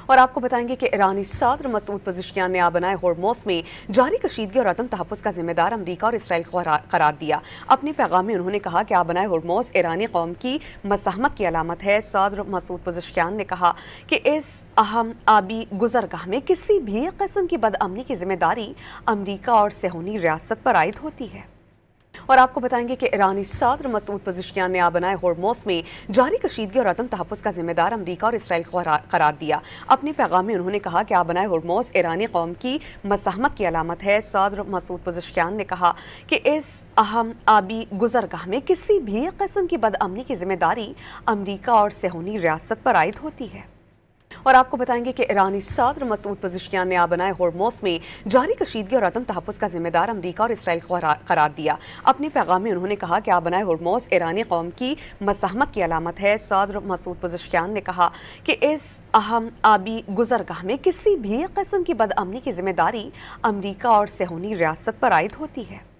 اور آپ کو بتائیں گے کہ ایرانی صدر مسعود پزشکیان نے آبنائے ہورموز میں جاری کشیدگی اور عدم تحفظ کا ذمہ دار امریکہ اور اسرائیل کو قرار دیا۔ اپنے پیغام میں انہوں نے کہا کہ آبنائے ہورموز ایرانی قوم کی مزاحمت کی علامت ہے۔ صدر مسعود پزشکیان نے کہا کہ اس اہم آبی گزرگاہ میں کسی بھی قسم کی بدامنی کی ذمہ داری امریکہ اور صہیونی ریاست پر عائد ہوتی ہے۔ اور آپ کو بتائیں گے کہ ایرانی صدر مسعود پزشکیان نے آبنائے ہورموز میں جاری کشیدگی اور عدم تحفظ کا ذمہ دار امریکہ اور اسرائیل کو قرار دیا۔ اپنے پیغام میں انہوں نے کہا کہ آبنائے ہورموز ایرانی قوم کی مزاحمت کی علامت ہے۔ صدر مسعود پزشکیان نے کہا کہ اس اہم آبی گزرگاہ میں کسی بھی قسم کی بدامنی کی ذمہ داری امریکہ اور صہیونی ریاست پر عائد ہوتی ہے۔ اور آپ کو بتائیں گے کہ ایرانی صدر مسعود پزشکیان نے آبنائے ہورموز میں جاری کشیدگی اور عدم تحفظ کا ذمہ دار امریکہ اور اسرائیل کو قرار دیا۔ اپنے پیغام میں انہوں نے کہا کہ آبنائے ہورموز ایرانی قوم کی مزاحمت کی علامت ہے۔ صدر مسعود پزشکیان نے کہا کہ اس اہم آبی گزرگاہ میں کسی بھی قسم کی بدامنی کی ذمہ داری امریکہ اور صہیونی ریاست پر عائد ہوتی ہے۔